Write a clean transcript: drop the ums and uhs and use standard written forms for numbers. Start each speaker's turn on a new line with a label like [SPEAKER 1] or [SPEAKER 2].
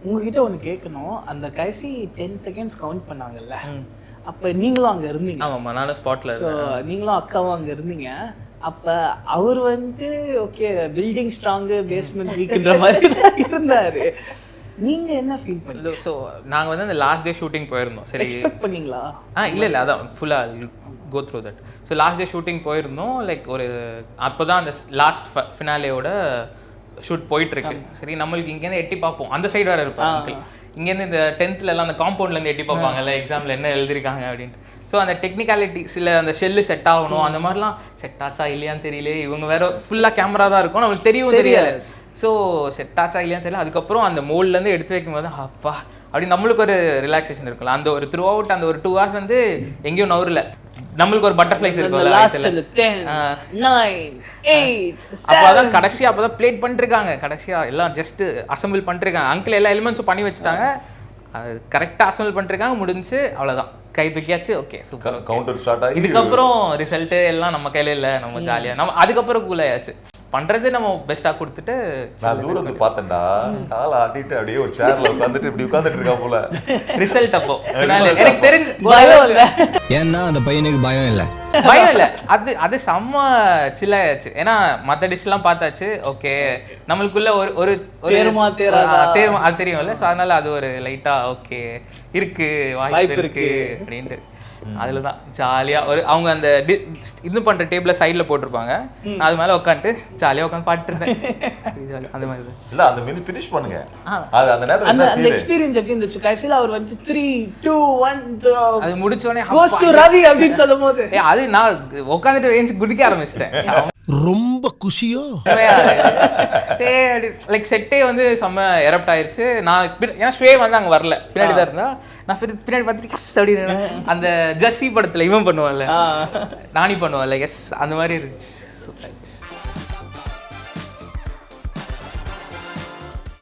[SPEAKER 1] உங்ககிட்ட ஒன்று கேட்கணும். அந்த கடைசி 10 செகண்ட்ஸ் கவுண்ட் பண்ணாங்கல்ல, அப்போ நீங்களும் அங்கே இருந்தீங்க.
[SPEAKER 2] ஆமாம்மா, நானும் ஸ்பாட்டில்.
[SPEAKER 1] ஸோ நீங்களும் அக்காவும் அங்கே இருந்தீங்க. அப்போ அவர் வந்து ஓகே பில்டிங் ஸ்ட்ராங்கு பேஸ்மெண்ட் வீக்குன்ற மாதிரி தான் இருந்தார். நீங்கள் என்ன ஃபீல் பண்ணீங்க?
[SPEAKER 2] ஸோ நாங்கள் வந்து அந்த லாஸ்ட் டே ஷூட்டிங் போயிருந்தோம். சரி,
[SPEAKER 1] எக்ஸ்பெக்ட் பண்ணீங்களா?
[SPEAKER 2] இல்லை அதான் ஃபுல்லாக go through that. So last day shooting போயிருந்தோம். லைக் ஒரு அப்போ தான் அந்த லாஸ்ட் ஃபினாலேயோட ஷூட் போயிட்டுருக்கு. சரி, நம்மளுக்கு இங்கேருந்து எட்டி பார்ப்போம், அந்த சைடு வேறு இருப்பாங்க அங்கிள். இங்கேருந்து இந்த 10th எல்லாம் அந்த காம்பவுண்ட்லேருந்து எட்டி பார்ப்பாங்கல்ல எக்ஸாமில் என்ன எழுதிருக்காங்க அப்படின்ட்டு. ஸோ அந்த டெக்னிக்காலிட்டி சில அந்த ஷெல்லு செட் ஆகணும், அந்த மாதிரிலாம் செட் ஆச்சா இல்லையான்னு தெரியல. இவங்க வேற ஃபுல்லாக கேமரா தான் இருக்கும், நம்மளுக்கு தெரியவும் தெரியாது. ஸோ செட் ஆச்சா இல்லையான்னு தெரியல. அதுக்கப்புறம் அந்த மோல்ட்லேருந்து எடுத்து வைக்கும்போது அப்பா அப்படி நம்மளுக்கு ஒரு ரிலாக்ஸேஷன் இருக்குல்ல. அந்த ஒரு த்ரூ அவுட் அந்த ஒரு 2 hours வந்து எங்கேயும் நவரில் நம்மளுக்கு ஒரு பட்டர்ஃப்ளைஸ் இருக்கும்ல. அப்போதான் கடைசியாக அப்போதான் பிளேட் பண்ணிருக்காங்க. கடைசியாக எல்லாம் ஜஸ்ட் அசம்பிள் பண்ணிருக்காங்க. அங்கிள் எல்லா எலிமெண்ட்ஸும் பண்ணி வச்சுட்டாங்க. அது கரெக்டாக அசம்பிள் பண்ணிருக்காங்க. முடிஞ்சு அவ்வளோதான், கை தூக்கியாச்சு. ஓகே சூப்பர்,
[SPEAKER 3] கவுண்டர் ஸ்டார்ட் ஆகி
[SPEAKER 2] இதுக்கப்புறம் ரிசல்ட்டு எல்லாம் நம்ம கையில் இல்லை, நம்ம ஜாலியாக நம்ம அதுக்கப்புறம் கூல் ஆயாச்சு. பண்றது நம்ம பெஸ்டா கொடுத்துட்டு.
[SPEAKER 3] நான் தூரத்து பார்த்தேன்டா, கால ஆட்டிட்டு அப்படியே ஒரு சேர்ல உட்காந்துட்டு இப்படி உட்காந்துட்டு இருக்கா போல.
[SPEAKER 2] ரிசல்ட் அப்போ எனக்கு தெரிஞ்சு
[SPEAKER 1] பயம் இல்ல.
[SPEAKER 4] ஏன்னா அந்த பையனுக்கு பயம் இல்ல.
[SPEAKER 2] பயம் இல்ல, அது செம்ம சில் ஆயாச்சு. ஏன்னா மற்ற டிஷ்லாம் பார்த்தாச்சு. ஓகே, நம்மளுக்குள்ள ஒரு தேர்மா அது தெரியும்ல. ஸோ அதனால அது ஒரு லைட்டா ஓகே இருக்கு, வாய்ப்பு இருக்கு அப்படின்ட்டு. அதுல தான் ஜாலியா ஒரு அவங்க அந்த இது பண்ற டேபிள சைடுல போட்டிருப்பாங்க. நான் அது மேல உட்காந்துட்டு ஜாலியா உட்காந்து பாட்டு இருந்தேன். அந்த மாதிரி
[SPEAKER 3] இல்ல, அந்த மினிட் ஃபினிஷ் பண்ணுங்க. அது அந்த நேரத்துல
[SPEAKER 1] அந்த எக்ஸ்பீரியன்ஸ் எப்படி இருந்துச்சு? கடைசில அவர் வந்து 3 2 1
[SPEAKER 2] அது முடிச்ச உடனே
[SPEAKER 1] கோஸ் டு ரவி அப்படி சொல்லும்போது
[SPEAKER 2] அது நான் உட்காந்துட்டு ஏஞ்சி குடிக்க ஆரம்பிச்சிட்டேன்.
[SPEAKER 4] ரொம்ப குஷியோ
[SPEAKER 2] லைக் செட்டே வந்து செம்ம எரப்ட் ஆயிடுச்சு. நான் ஏன்னா ஸ்வே வந்து அங்கே வரல, பின்னாடி தான் இருந்தா. நான் பின்னாடி பார்த்துட்டு அப்படின்னு அந்த ஜெர்சி படத்துல இவன் பண்ணுவான்ல, நானி பண்ணுவான்ல, எஸ் அந்த மாதிரி இருந்துச்சு. சூப்பர்.